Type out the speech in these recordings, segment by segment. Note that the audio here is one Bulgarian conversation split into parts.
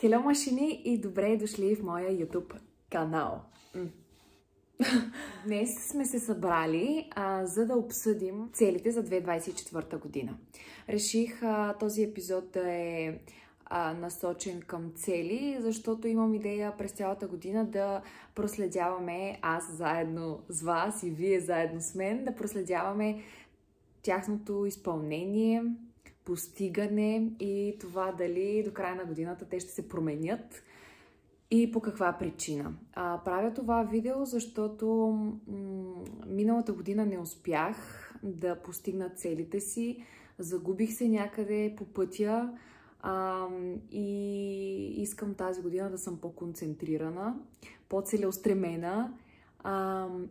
Хело, машини, и добре дошли в моя YouTube канал. Днес сме се събрали, за да обсъдим целите за 2024 година. Реших този епизод да е насочен към цели, защото имам идея през цялата година да проследяваме, аз заедно с вас и вие заедно с мен, да проследяваме тяхното изпълнение, постигане и това дали до края на годината те ще се променят и по каква причина. Правя това видео, защото миналата година не успях да постигна целите си, загубих се някъде по пътя и искам тази година да съм по-концентрирана, по-целеустремена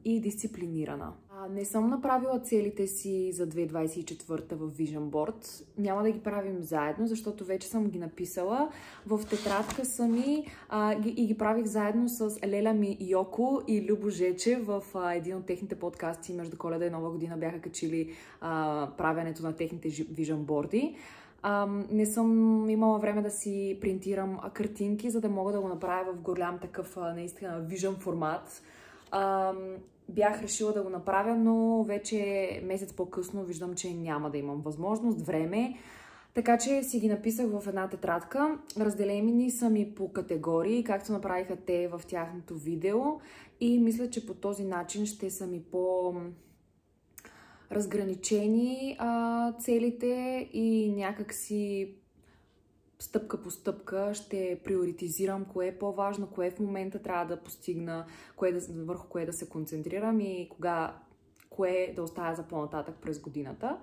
и дисциплинирана. Не съм направила целите си за 2024 в Vision Board. Няма да ги правим заедно, защото вече съм ги написала. В тетрадка съм и ги правих заедно с Леля ми Йоко и Любо Жече в един от техните подкасти между Коледа и Нова година бяха качили правенето на техните Vision Board-и. Не съм имала време да си принтирам картинки, за да мога да го направя в голям такъв наистина Vision формат. Бях решила да го направя, но вече месец по-късно виждам, че няма да имам възможност, време. Така че си ги написах в една тетрадка. Разделени са ми по категории, както направиха те в тяхното видео. И мисля, че по този начин ще са ми по-разграничени целите и някакси стъпка по стъпка ще приоритизирам кое е по-важно, кое в момента трябва да постигна, върху кое да се концентрирам и кое да оставя за по-нататък през годината.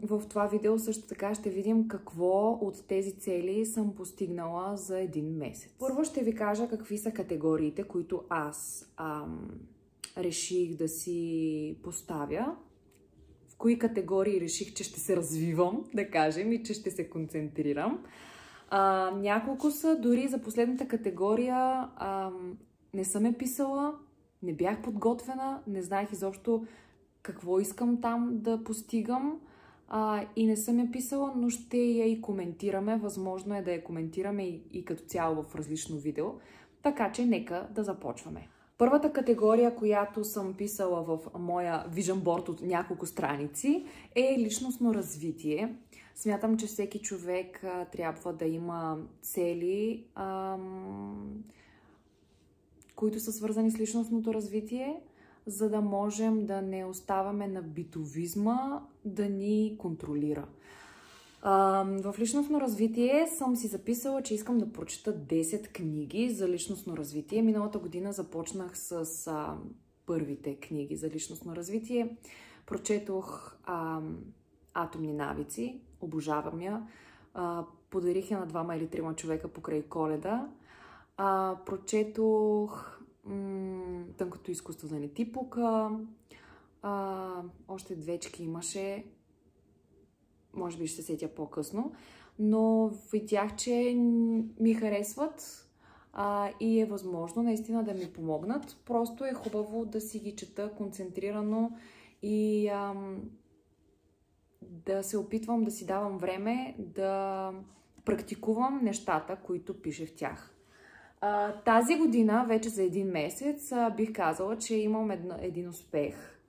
В това видео също така ще видим какво от тези цели съм постигнала за един месец. Първо ще ви кажа какви са категориите, които аз реших да си поставя. В кои категории реших, че ще се развивам, да кажем, и че ще се концентрирам. Няколко са, дори за последната категория не съм я писала, не бях подготвена, не знаех изобщо какво искам там да постигам и не съм я писала, но ще я и коментираме. Възможно е да я коментираме и като цяло в различно видео. Така че нека да започваме. Първата категория, която съм писала в моя Vision Board от няколко страници, е личностно развитие. Смятам, че всеки човек трябва да има цели, които са свързани с личностното развитие, за да можем да не оставаме на битовизма да ни контролира. В личностно развитие съм си записала, че искам да прочета 10 книги за личностно развитие. Миналата година започнах с първите книги за личностно развитие. Прочетох Атомни навици, обожавам я. Подарих я на 2 или 3 човека покрай Коледа. Прочетох Тънкото изкуство да не ти пука. Още 2 имаше. Може би ще се сетя по-късно, но видях, че ми харесват и е възможно наистина да ми помогнат. Просто е хубаво да си ги чета концентрирано и да се опитвам да си давам време да практикувам нещата, които пише в тях. Тази година, вече за един месец, бих казала, че имам един успех.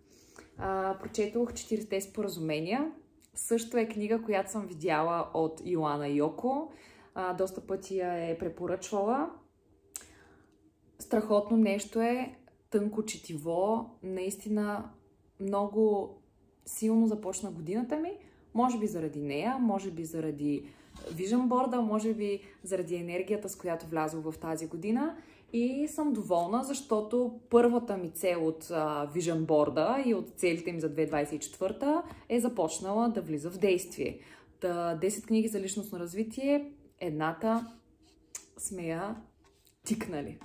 Прочетох 40 споразумения. Също е книга, която съм видяла от Йоана Йоко. Доста пъти я е препоръчвала. Страхотно нещо е, тънко четиво. Наистина много силно започна годината ми. Може би заради нея, може би заради Vision Board, може би заради енергията, с която влязох в тази година. И съм доволна, защото първата ми цел от Vision Board и от целите ми за 2024 е започнала да влиза в действие. 10 книги за личностно развитие, едната сме я тикнали.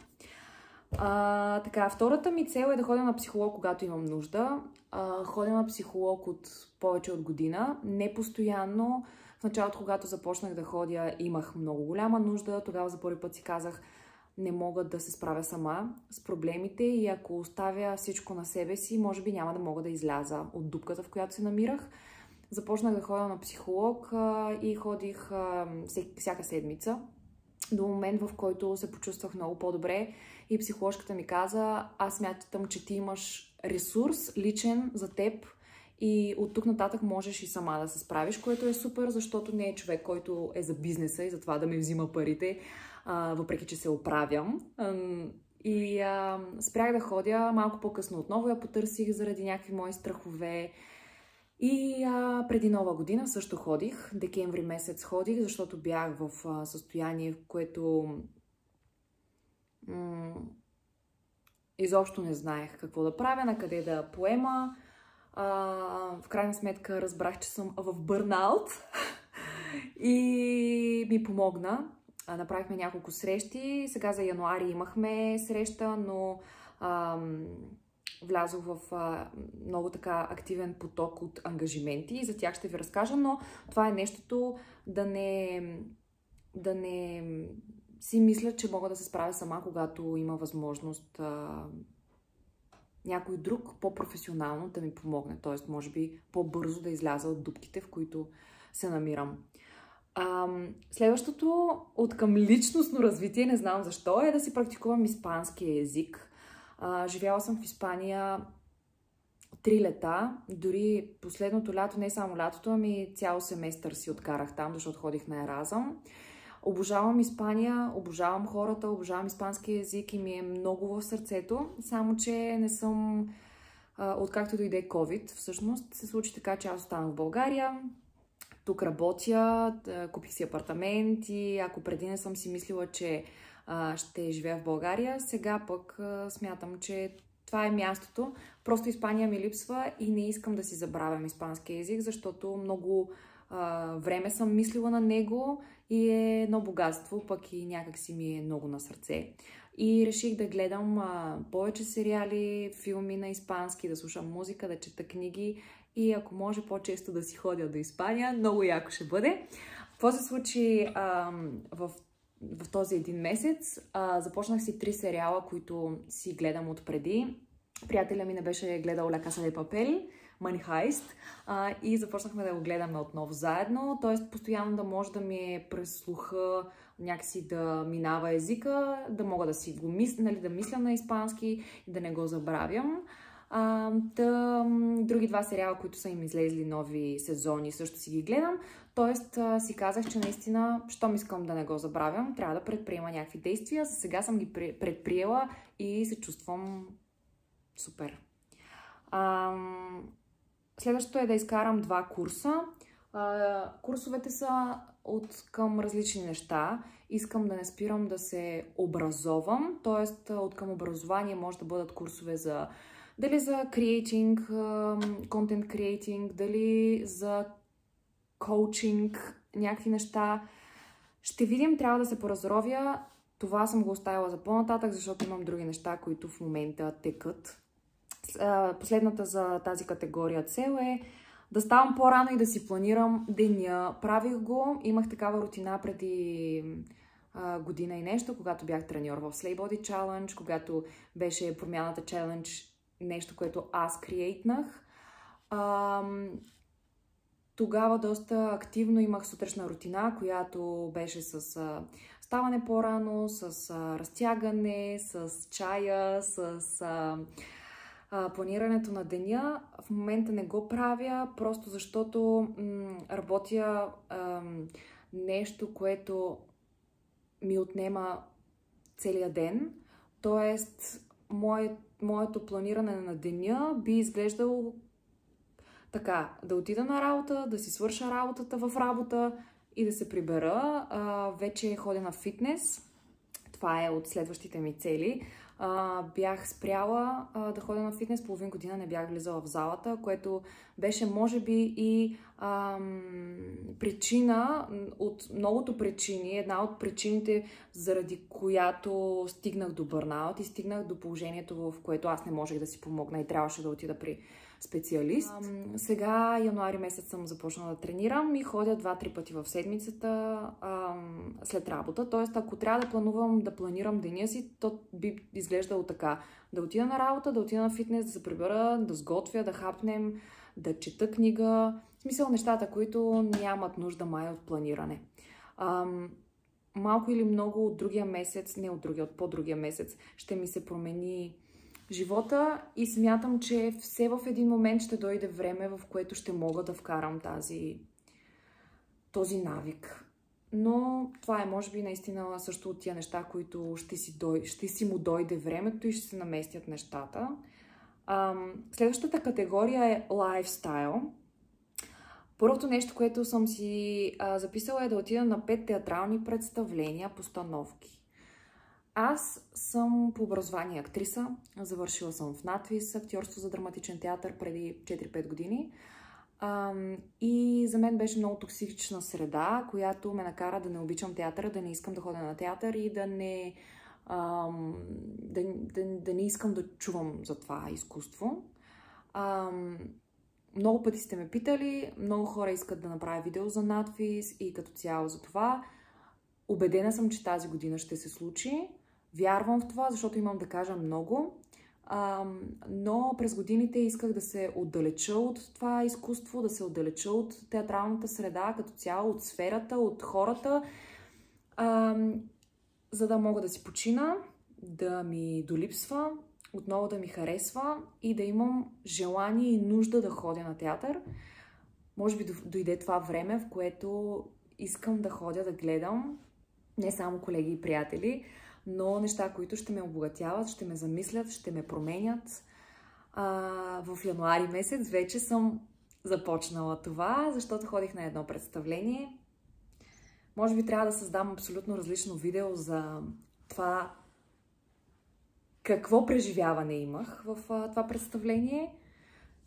Втората ми цел е да ходя на психолог, когато имам нужда. Ходя на психолог от повече от година, не постоянно. В началото, когато започнах да ходя, имах много голяма нужда. Тогава за първи път си казах, не мога да се справя сама с проблемите и ако оставя всичко на себе си, може би няма да мога да изляза от дупката, в която се намирах. Започнах да ходя на психолог и ходих всяка седмица. до момент, в който се почувствах много по-добре и психоложката ми каза: аз смятам, че ти имаш ресурс личен за теб и от тук нататък можеш и сама да се справиш, което е супер, защото не е човек, който е за бизнеса и за това да ми взима парите, въпреки че се оправям. И спрях да ходя малко по-късно, отново я потърсих заради някакви мои страхове. И преди Нова година също ходих, декември месец ходих, защото бях в състояние, в което изобщо не знаех какво да правя, на къде да поема. В крайна сметка разбрах, че съм в бърнаут и ми помогна. Направихме няколко срещи. Сега за януари имахме среща, но влязох в много така активен поток от ангажименти и за тях ще ви разкажа, но това е нещото да не си мисля, че мога да се справя сама, когато има възможност някой друг по-професионално да ми помогне, т.е. може би по-бързо да изляза от дупките, в които се намирам. Следващото от към личностно развитие, не знам защо, е да си практикувам испански език. Живяла съм в Испания 3 лета, дори последното лято, не само лятото, ами цял семестър си откарах там, защото ходих на Еразъм. Обожавам Испания, обожавам хората, обожавам испански език и ми е много в сърцето, само че не съм, откакто дойде COVID, всъщност се случи така, че аз останах в България. Тук работя, купих си апартамент и ако преди не съм си мислила, че ще живея в България, сега пък смятам, че това е мястото. Просто Испания ми липсва и не искам да си забравям испански език, защото много време съм мислила на него и е едно богатство, пък и някак си ми е много на сърце. И реших да гледам повече сериали, филми на испански, да слушам музика, да чета книги и ако може по-често да си ходя до Испания, много яко ще бъде. Какво се случи в този един месец? Започнах си 3 сериала, които си гледам отпреди. Приятеля ми не беше гледал La Casa de Papel, Money Heist, и започнахме да го гледаме отново заедно, т.е. постоянно да може да ми е през слуха някакси да минава езика, да мога да си го мисля, да мисля на испански и да не го забравям. Други 2 сериала, които са им излезли нови сезони, също си ги гледам. Тоест си казах, че наистина, щом искам да не го забравям, трябва да предприема някакви действия. За сега съм ги предприела и се чувствам супер. Следващото е да изкарам 2 курса. Курсовете са от към различни неща. Искам да не спирам да се образовам, т.е. от към образование може да бъдат курсове за дали за creating, content creating, дали за коучинг, някакви неща. Ще видим, трябва да се поразровя. Това съм го оставила за по-нататък, защото имам други неща, които в момента текат. Последната за тази категория цел е да ставам по-рано и да си планирам деня. Правих го, имах такава рутина преди година и нещо, когато бях треньор в Slay Body Challenge, когато беше промяната Challenge, нещо, което аз креейтнах. Тогава доста активно имах сутрешна рутина, която беше с ставане по-рано, с разтягане, с чая, с планирането на деня. В момента не го правя, просто защото работя нещо, което ми отнема целия ден. Тоест, моето планиране на деня би изглеждало така: да отида на работа, да си свърша работата в работа и да се прибера. Вече ходя на фитнес. Това е от следващите ми цели. Бях спряла да ходя на фитнес, половин година не бях влизала в залата, което беше може би и причина от многото причини, една от причините, заради която стигнах до бърнаут и стигнах до положението, в което аз не можех да си помогна и трябваше да отида при специалист. Сега, януари месец, съм започнала да тренирам и ходя 2-3 пъти в седмицата след работа. Тоест, ако трябва да планувам, да планирам деня си, то би изглеждало така: да отида на работа, да отида на фитнес, да се прибера, да сготвя, да хапнем, да чета книга. В смисъл нещата, които нямат нужда май от планиране. малко или много от другия месец, не от другия, от по-другия месец, ще ми се промени живота и смятам, че все в един момент ще дойде време, в което ще мога да вкарам този навик. Но това е, може би, наистина също от тия неща, които ще си му дойде времето и ще се наместят нещата. Следващата категория е лайфстайл. Първото нещо, което съм си записала е да отида на 5 театрални представления, постановки. Аз съм по образование актриса, завършила съм в НАТВИС, актьорство за драматичен театър преди 4-5 години. И за мен беше много токсична среда, която ме накара да не обичам театъра, да не искам да ходя на театър и да не искам да чувам за това изкуство. Много пъти сте ме питали, много хора искат да направя видео за надвис и като цяло за това. Убедена съм, че тази година ще се случи. Вярвам в това, защото имам да кажа много. Но през годините исках да се отдалеча от това изкуство, да се отдалеча от театралната среда, като цяло, от сферата, от хората, за да мога да си почина, да ми долипсва, отново да ми харесва и да имам желание и нужда да ходя на театър. Може би дойде това време, в което искам да ходя да гледам не само колеги и приятели, но неща, които ще ме обогатяват, ще ме замислят, ще ме променят. В януари месец вече съм започнала това, защото ходих на едно представление. Може би трябва да създам абсолютно различно видео за това какво преживяване имах в това представление.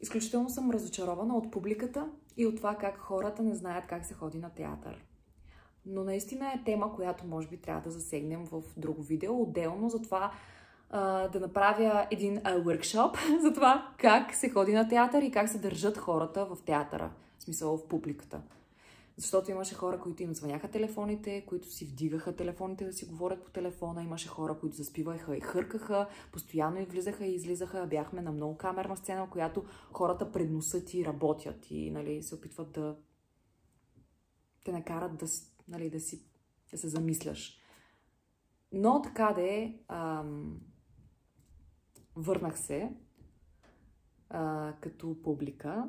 Изключително съм разочарована от публиката и от това как хората не знаят как се ходи на театър. Но наистина е тема, която може би трябва да засегнем в друго видео, отделно за това да направя един workshop за това как се ходи на театър и как се държат хората в театъра, в смисъл в публиката. Защото имаше хора, които им звъняха телефоните, които си вдигаха телефоните да си говорят по телефона, имаше хора, които заспиваха и хъркаха, постоянно и влизаха и излизаха. Бяхме на много камерна сцена, в която хората пред носа ти работят и нали, се опитват да те накарат да се замисляш. Но така де, върнах се като публика.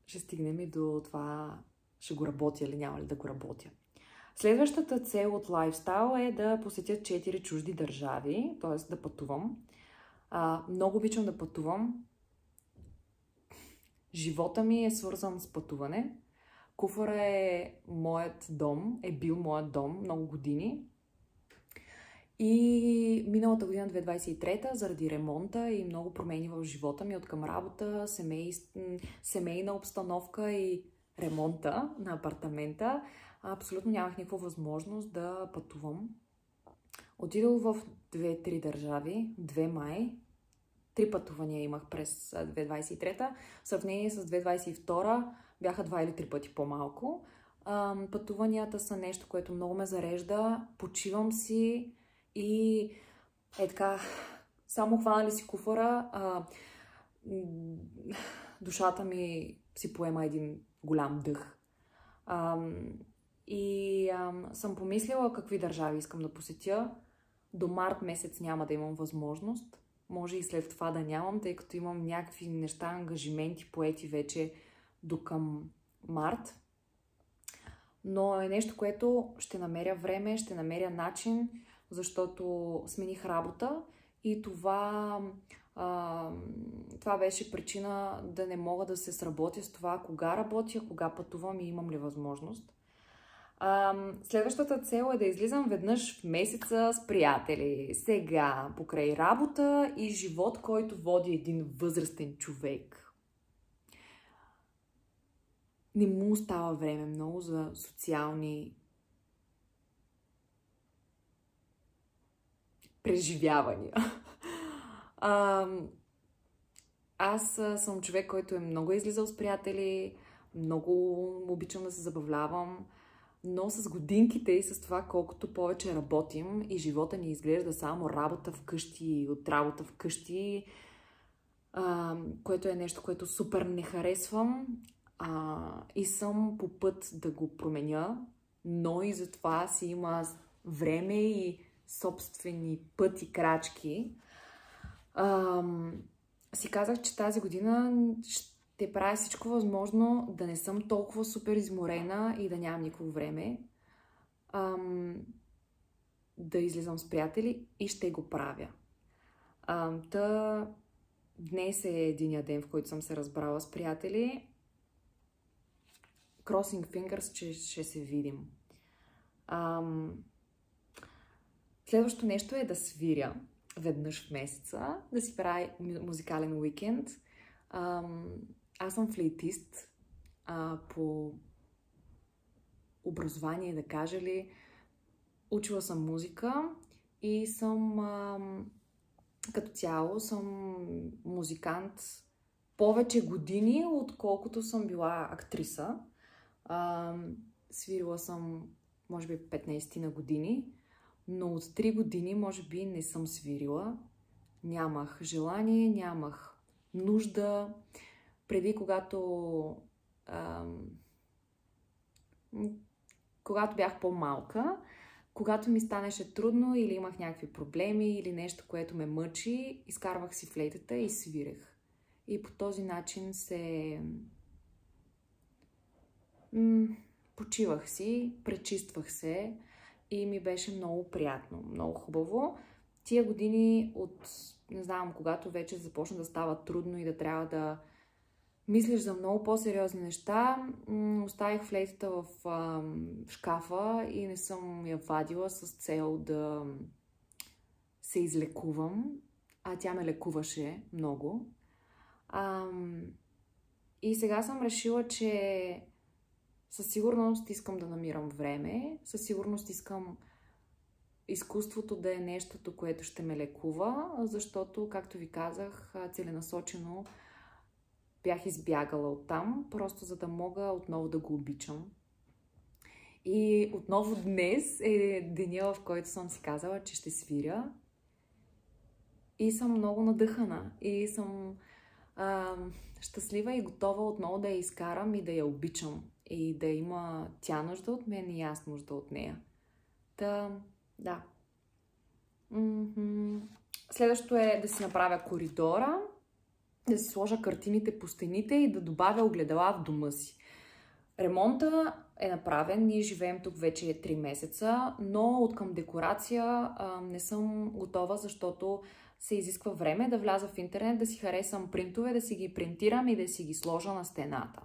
Ще стигнем и до това, ще го работя или няма ли да го работя. Следващата цел от лайфстайл е да посетя 4 чужди държави, т.е. да пътувам. Много обичам да пътувам. Живота ми е свързан с пътуване. Куфара е моят дом, е бил моят дом много години. И миналата година, 2023, заради ремонта и много промени в живота ми, откъм работа, семейна обстановка и ремонта на апартамента, абсолютно нямах никаква възможност да пътувам. Отидох в 2-3 държави, 2 май. 3 пътувания имах през 2023. В сравнение с 2022 бяха 2 или 3 пъти по-малко. Пътуванията са нещо, което много ме зарежда. Почивам си и е така, само хванали си куфара, душата ми си поема един голям дъх. Съм помислила какви държави искам да посетя. До март месец няма да имам възможност. Може и след това да нямам, тъй като имам някакви неща, ангажименти, поети вече до към март. Но е нещо, което ще намеря време, ще намеря начин, защото смених работа и това беше причина да не мога да се сработя с това кога работя, кога пътувам и имам ли възможност. Следващата цел е да излизам веднъж в месеца с приятели. Сега, покрай работа и живот, който води един възрастен човек. Не му остава време много за социални преживявания. Аз съм човек, който е много излизал с приятели, много обичам да се забавлявам, но с годинките и с това колкото повече работим и живота ни изглежда само работа вкъщи и от работа вкъщи, което е нещо, което супер не харесвам и съм по път да го променя, но и затова си има време и собствени пъти, крачки, си казах, че тази година ще правя всичко възможно да не съм толкова супер изморена и да нямам никакво време. Да излизам с приятели и ще го правя. Днес е единия ден, в който съм се разбрала с приятели. Crossing fingers, че ще се видим. Следващото нещо е да свиря веднъж в месеца, да си правя музикален уикенд. Аз съм флейтист по образование, да кажа ли. Учила съм музика и съм като цяло съм музикант повече години, отколкото съм била актриса. Свирила съм, може би, 15 на години, но от 3 години, може би, не съм свирила. Нямах желание, нямах нужда. Преди, когато бях по-малка, когато ми станеше трудно или имах някакви проблеми или нещо, което ме мъчи, изкарвах си флейтата и свирех. И по този начин се почивах си, пречиствах се и ми беше много приятно, много хубаво. Тия години не знам, когато вече започна да става трудно и да трябва да мислиш за много по-сериозни неща, оставих флейтата в шкафа и не съм я вадила с цел да се излекувам, а тя ме лекуваше много. И сега съм решила, че със сигурност искам да намирам време, със сигурност искам изкуството да е нещото, което ще ме лекува, защото, както ви казах, целенасочено бях избягала оттам, просто за да мога отново да го обичам. И отново днес е деня, в който съм си казала, че ще свиря. И съм много надъхана. И съм щастлива и готова отново да я изкарам и да я обичам. И да има тя нужда от мен и аз нужда от нея. Да. Следващото е да си направя коридора, да си сложа картините по стените и да добавя огледала в дома си. Ремонта е направен, ние живеем тук вече 3 месеца, но откъм декорация не съм готова, защото се изисква време да вляза в интернет, да си харесам принтове, да си ги принтирам и да си ги сложа на стената.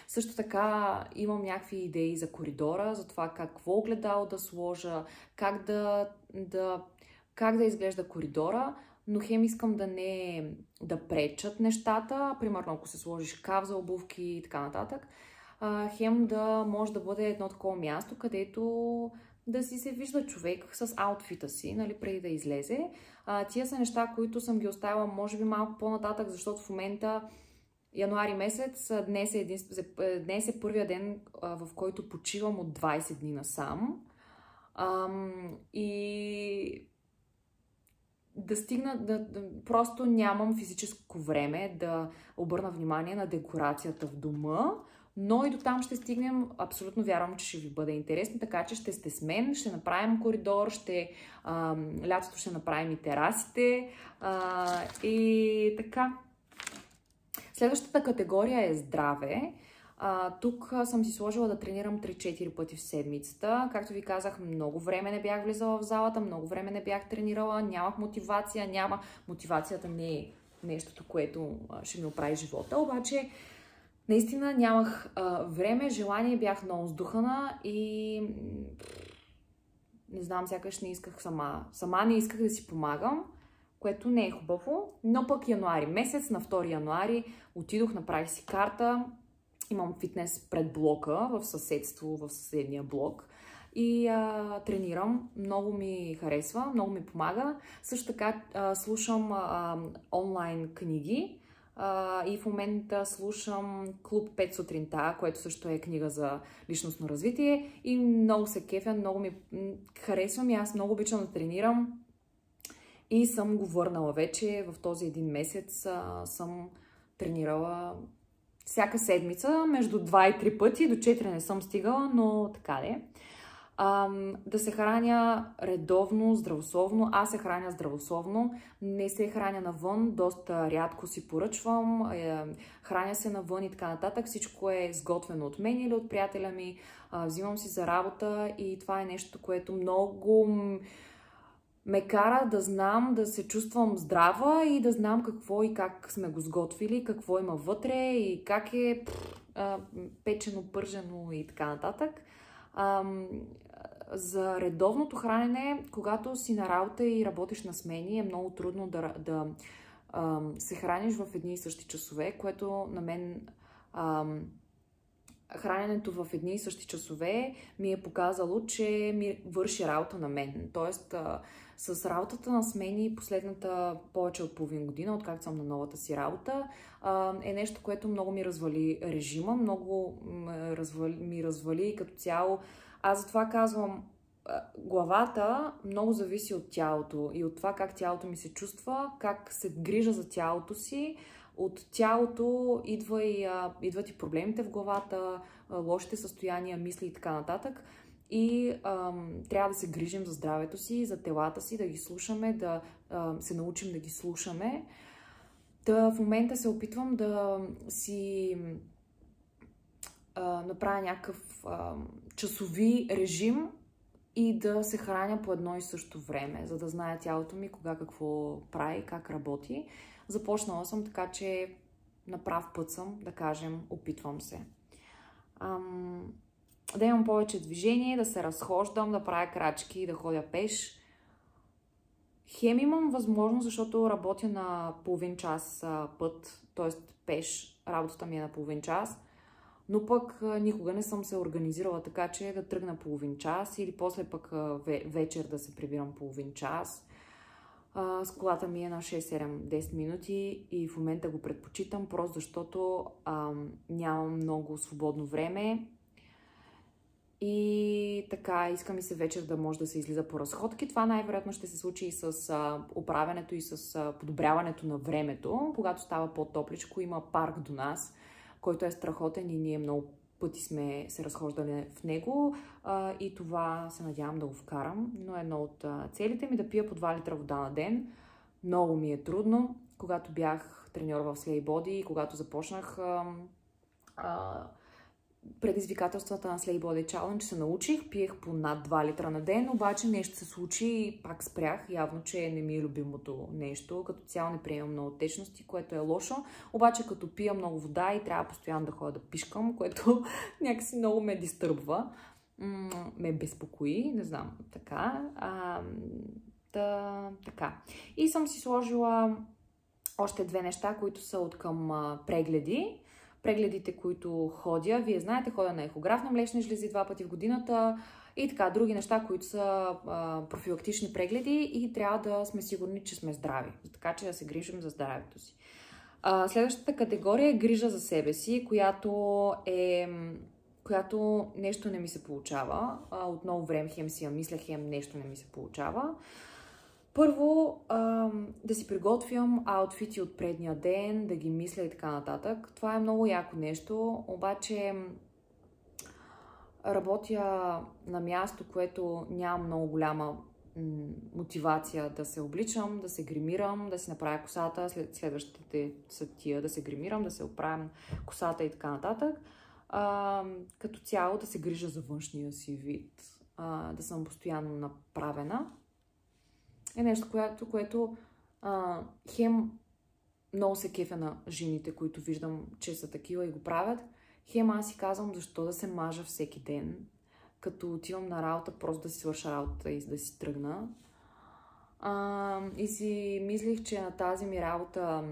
Също така имам някакви идеи за коридора, за това какво огледало да сложа, как да изглежда коридора, но хем искам да пречат нещата, примерно ако се сложи шкаф за обувки и така нататък, хем да може да бъде едно такова място, където да си се вижда човек с аутфита си, нали, преди да излезе. Тия са неща, които съм ги оставила може би малко по-нататък, защото в момента януари месец, днес е първия ден, в който почивам от 20 дни насам. И да стигна, просто нямам физическо време да обърна внимание на декорацията в дома, но и до там ще стигнем. Абсолютно вярвам, че ще ви бъде интересно, така че ще сте с мен, ще направим коридор, лятото ще направим и терасите и така. Следващата категория е здраве. Тук съм си сложила да тренирам 3-4 пъти в седмицата. Както ви казах, много време не бях влизала в залата, много време не бях тренирала, нямах мотивация, Мотивацията не е нещото, което ще ми оправи живота, обаче наистина нямах време, желание, бях много сдухана и не знам, сякаш не исках сама не исках да си помагам, което не е хубаво, но пък януари месец, на 2 януари отидох, направих си карта. Имам фитнес пред блока, в съседния блок и тренирам. Много ми харесва, много ми помага. Също така слушам онлайн книги и в момента слушам Клуб 5 сутринта, което също е книга за личностно развитие и много се кефя, много ми харесвам и аз много обичам да тренирам и съм го върнала вече. В този един месец съм тренирала всяка седмица, между 2 и 3 пъти, до 4 не съм стигала, но така де. Да се храня редовно, здравословно. Аз се храня здравословно, не се храня навън, доста рядко си поръчвам, храня се навън и така нататък. Всичко е сготвено от мен или от приятеля ми, взимам си за работа и това е нещо, което много ме кара да знам, да се чувствам здрава и да знам какво и как сме го сготвили, какво има вътре и как е печено, пържено и така нататък. За редовното хранене, когато си на работа и работиш на смени, е много трудно да се храниш в едни и същи часове, което на мен храненето в едни и същи часове ми е показало, че ми върши работа на мен. Тоест, с работата на смени последната повече от половин година, откакто съм на новата си работа, е нещо, което много ми развали режима, много ми развали като цяло. Аз затова казвам, главата много зависи от тялото и от това как тялото ми се чувства, как се грижа за тялото си. От тялото идват и проблемите в главата, лошите състояния, мисли и така нататък. И трябва да се грижим за здравето си, за телата си, да ги слушаме, да се научим да ги слушаме. В момента се опитвам да си направя някакъв часови режим и да се храня по едно и също време, за да знае тялото ми кога какво прави, как работи. Започнала съм, така че на прав път съм, да кажем, опитвам се. Да имам повече движение, да се разхождам, да правя крачки, да ходя пеш. Хем имам възможност, защото работя на половин час път, т.е. пеш, работата ми е на половин час, но пък никога не съм се организирала така, че да тръгна половин час или после пък вечер да се прибирам половин час. С колата ми е на 6-7-10 минути и в момента го предпочитам, просто защото нямам много свободно време. И така, иска ми се вечер да може да се излиза по разходки. Това най-вероятно ще се случи и с оправянето и с подобряването на времето. Когато става по-топличко, има парк до нас, който е страхотен и ние много пъти сме се разхождали в него. И това се надявам да го вкарам. Но едно от целите ми да пия по 2 литра вода на ден. Много ми е трудно. Когато бях треньор в Slay и когато започнах предизвикателствата на Slay Body Challenge, се научих, пиех по над 2 литра на ден, обаче нещо се случи и пак спрях. Явно, че не ми е любимото нещо. Като цяло не приемам много течности, което е лошо. Обаче като пия много вода и трябва постоянно да ходя да пишкам, което някакси много ме дистърбва. Ме безпокои, не знам, така. Така. И съм си сложила още 2 неща, които са от към прегледи. Прегледите, които ходя, вие знаете, ходя на ехограф на млечни жлези 2 пъти в годината и така, други неща, които са профилактични прегледи и трябва да сме сигурни, че сме здрави. Така че да се грижим за здравето си. Следващата категория е грижа за себе си, която нещо не ми се получава. От много време хем си я мисля, хем нещо не ми се получава. Първо, да си приготвям аутфити от предния ден, да ги мисля и така нататък. Това е много яко нещо, обаче работя на място, което няма много голяма мотивация да се обличам, да се гримирам, да си направя косата, следващите са тия да се гримирам, да се оправям косата и така нататък. Като цяло да се грижа за външния си вид, да съм постоянно направена. Е нещо, което хем много се кефя на жените, които виждам, че са такива и го правят. Хем аз си казвам, защо да се мажа всеки ден, като отивам на работа, просто да си свърша работа и да си тръгна. И си мислих, че на тази ми работа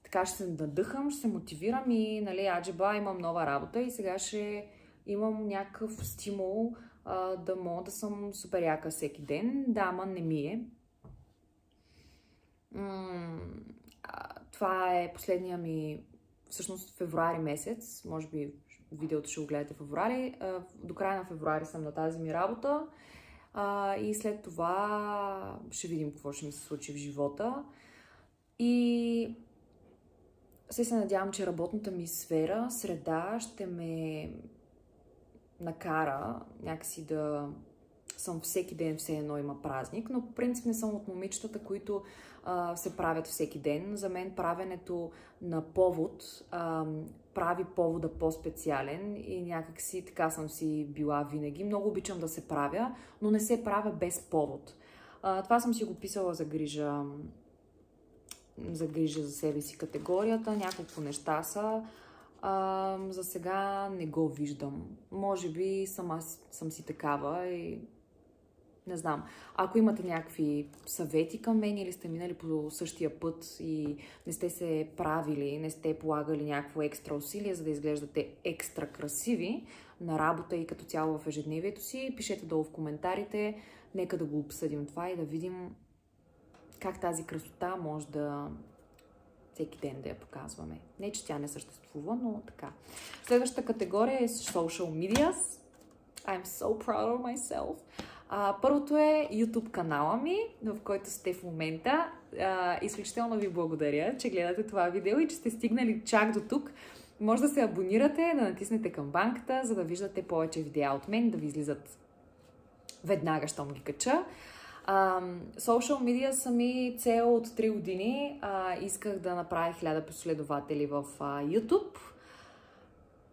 така ще се надъхам, ще се мотивирам и, нали, аджеба, имам нова работа и сега ще имам някакъв стимул да мога да съм супер яка всеки ден. Да, ама не ми е. Това е последния ми, всъщност февруари месец, може би видеото ще го гледате в февруари. До края на февруари съм на тази ми работа и след това ще видим какво ще ми се случи в живота. И се надявам, че работната ми среда ще ме накара някакси да съм всеки ден, все едно има празник, но по принцип не съм от момичетата, които се правят всеки ден. За мен правенето на повод прави повода по-специален и някакси така съм си била винаги. Много обичам да се правя, но не се правя без повод. Това съм си го писала за грижа за себе си категорията. Няколко неща са. За сега не го виждам. Може би сама съм си такава и не знам. Ако имате някакви съвети към мен или сте минали по същия път и не сте се правили, не сте полагали някакво екстра усилие, за да изглеждате екстра красиви на работа и като цяло в ежедневието си, пишете долу в коментарите. Нека да го обсъдим това и да видим как тази красота може да всеки ден да я показваме. Не, че тя не съществува, но така. Следващата категория е Social Medias. I'm so proud of myself. Първото е YouTube канала ми, в който сте в момента. Изключително ви благодаря, че гледате това видео и че сте стигнали чак до тук. Може да се абонирате, да натиснете камбанката, за да виждате повече видеа от мен, да ви излизат веднага, щом ги кача. Social media са ми цел от 3 години. Исках да направя 1000 последователи в YouTube.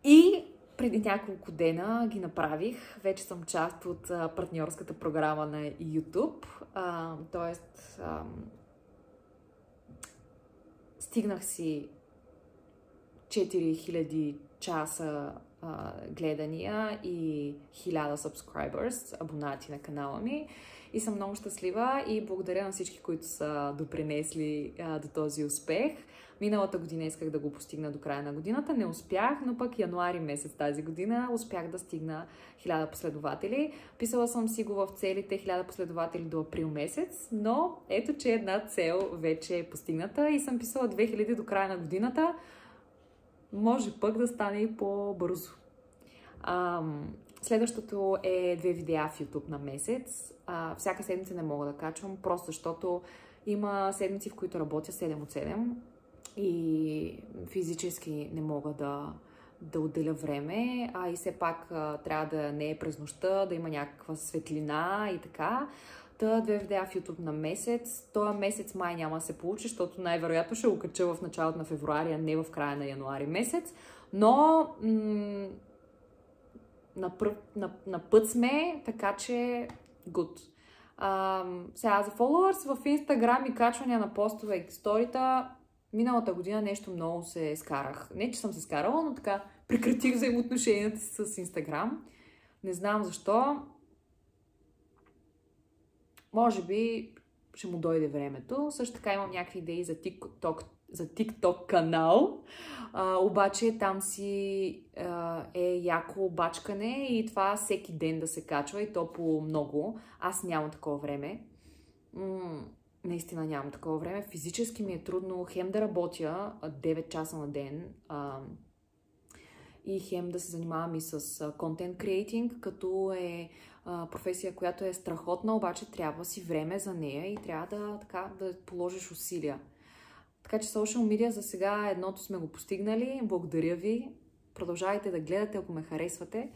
И преди няколко дена ги направих. Вече съм част от партньорската програма на YouTube. Тоест, стигнах си 4000 часа гледания и 1000 subscribers, абонати на канала ми. И съм много щастлива и благодаря на всички, които са допринесли до този успех. Миналата година исках да го постигна до края на годината, не успях, но пък януари месец тази година успях да стигна 1000 последователи. Писала съм си го в целите 1000 последователи до април месец, но ето, че една цел вече е постигната и съм писала 2000 до края на годината. Може пък да стане и по-бързо. Следващото е 2 видеа в YouTube на месец. Всяка седмица не мога да качвам, просто защото има седмици, в които работя 7 от 7 и физически не мога да отделя време, и все пак трябва да не е през нощта, да има някаква светлина и така. 2 видеа в YouTube на месец. Този месец май няма да се получи, защото най-вероятно ще го кача в началото на февруари, а не в края на януари месец. Но на път сме, така че good. Сега за followers в Instagram и качвания на постове и сторита, миналата година нещо много се скарах. Не, че съм се скарала, но така прекратих взаимоотношенията си с Instagram. Не знам защо. Може би ще му дойде времето. Също така имам някакви идеи за TikTok канал. Обаче там си е яко обачкане и това всеки ден да се качва и то по много. Аз нямам такова време. Наистина нямам такова време. Физически ми е трудно хем да работя 9 часа на ден и хем да се занимавам и с content creating, като е професия, която е страхотна, обаче трябва си време за нея и трябва да положиш усилия. Така че social media за сега едното сме го постигнали. Благодаря ви. Продължавайте да гледате, ако ме харесвате.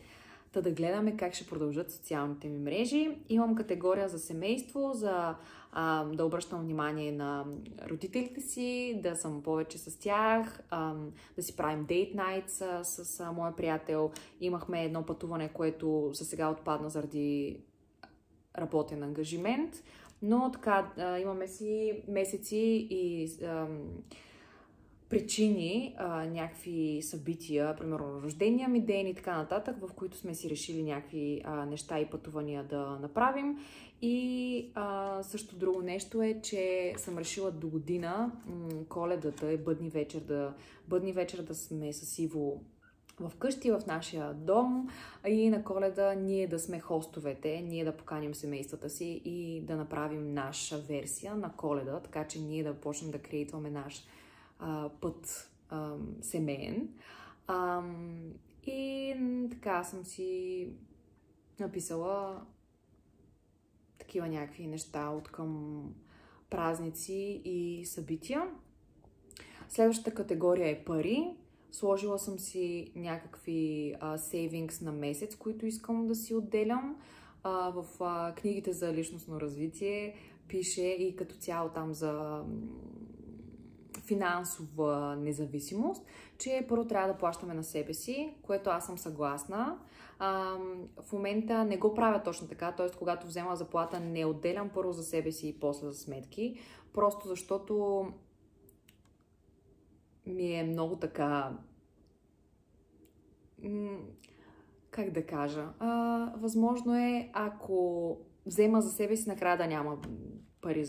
Да гледаме как ще продължат социалните ми мрежи. Имам категория за семейство, за да обръщам внимание на родителите си, да съм повече с тях, да си правим date nights с моя приятел. Имахме едно пътуване, което за сега отпадна заради работен ангажимент. Но така, имаме си месеци и причини, някакви събития, примерно рождения ми ден и така нататък, в които сме си решили някакви неща и пътувания да направим. И също друго нещо е, че съм решила до година Коледата и бъдни вечер да сме с Иво вкъщи, в нашия дом, и на Коледа ние да сме хостовете, ние да поканим семействата си и да направим наша версия на Коледа, така че ние да почнем да креатваме наш път семейен. И така съм си написала такива някакви неща от към празници и събития. Следващата категория е пари. Сложила съм си някакви сейвингс на месец, които искам да си отделям. В книгите за личностно развитие пише и като цяло там за финансова независимост, че първо трябва да плащаме на себе си, което аз съм съгласна. В момента не го правя точно така, т.е. когато взема заплата не отделям първо за себе си и после за сметки, просто защото ми е много така... Как да кажа? Възможно е, ако взема за себе си, накрая да няма пари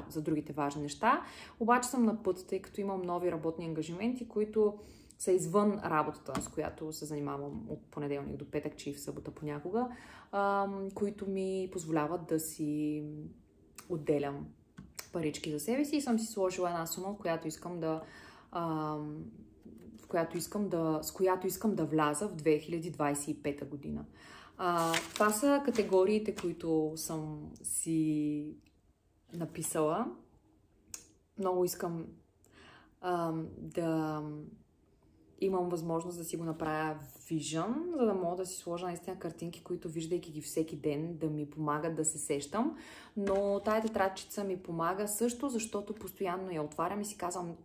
за другите важни неща. Обаче съм на път, тъй като имам нови работни ангажименти, които са извън работата, с която се занимавам от понеделник до петък, че и в събота понякога, които ми позволяват да си отделям парички за себе си и съм си сложила една сума, с която искам да вляза в 2025 година. Това са категориите, които съм си написала. Много искам да имам възможност да си го направя вижън, за да мога да си сложа наистина картинки, които виждайки ги всеки ден да ми помагат да се сещам. Но тая тетрадчица ми помага също, защото постоянно я отварям и си казвам,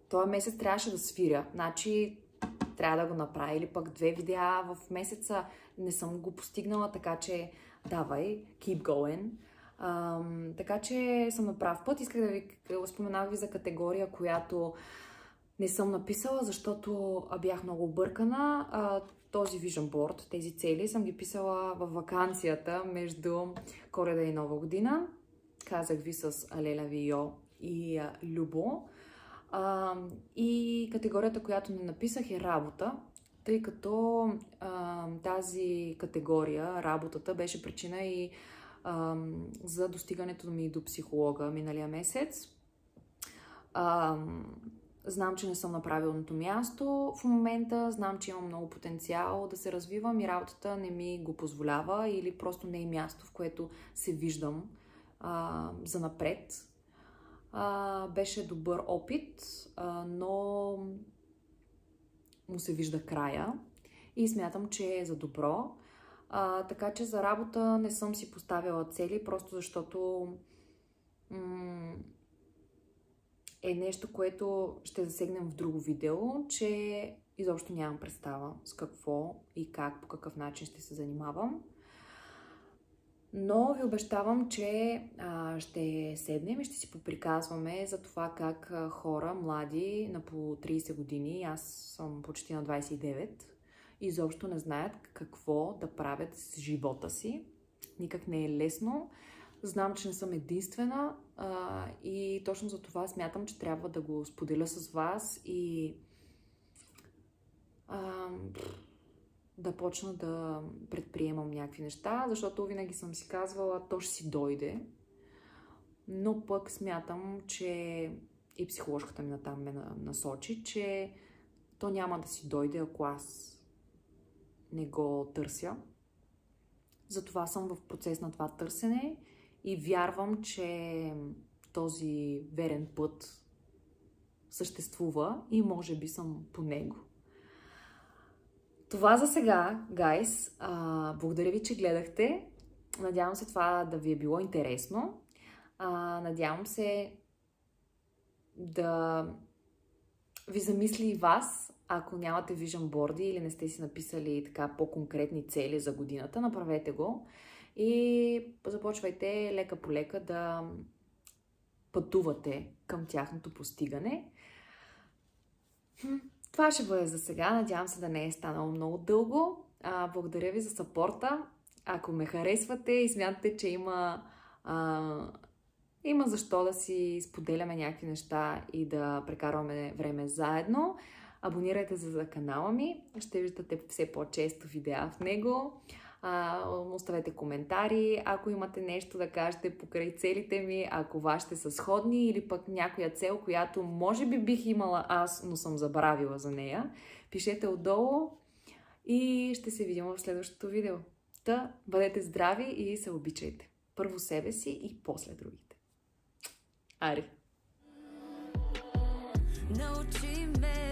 този месец трябваше да свиря. Значи трябва да го направя. Или пък 2 видеа в месеца не съм го постигнала, така че давай, keep going. Така че съм на прав път. Исках да ви споменах ви за категория, която не съм написала, защото бях много объркана. Този vision board, тези цели съм ги писала във ваканцията между Коледа и Нова година. Казах ви с Алеля Вио и Любо. И категорията, която не написах, е работа, тъй като тази категория, работата, беше причина и за достигането ми до психолога миналия месец. Знам, че не съм на правилното място в момента, знам, че имам много потенциал да се развивам и работата не ми го позволява или просто не е място, в което се виждам за напред. Беше добър опит, но му се вижда края и смятам, че е за добро. Така че за работа не съм си поставила цели, просто защото е нещо, което ще засегнем в друго видео, че изобщо нямам представа с какво и как, по какъв начин ще се занимавам. Но ви обещавам, че ще седнем и ще си поприказваме за това как хора, млади, на по 30 години, аз съм почти на 29, изобщо не знаят какво да правят с живота си. Никак не е лесно. Знам, че не съм единствена и точно за това смятам, че трябва да го споделя с вас и да почна да предприемам някакви неща, защото винаги съм си казвала, то ще си дойде. Но пък смятам, че и психоложката ми натам ме насочи, че то няма да си дойде, ако аз не го търся. Затова съм в процес на това търсене и вярвам, че този верен път съществува и може би съм по него. Това за сега, гайс. Благодаря ви, че гледахте. Надявам се това да ви е било интересно. Надявам се да ви замисли и вас, ако нямате vision board или не сте си написали така по-конкретни цели за годината, направете го и започвайте лека по лека да пътувате към тяхното постигане. Това ще бъде за сега. Надявам се да не е станало много дълго. Благодаря ви за съпорта. Ако ме харесвате и смятате, че има защо да си споделяме някакви неща и да прекарваме време заедно, абонирайте се за канала ми. Ще виждате все по-често видеа в него. Оставете коментари, ако имате нещо да кажете покрай целите ми, ако вашите са сходни или пък някоя цел, която може би бих имала аз, но съм забравила за нея. Пишете отдолу и ще се видим в следващото видео. Бъдете здрави и се обичайте. Първо себе си и после другите. Ари! Научи ме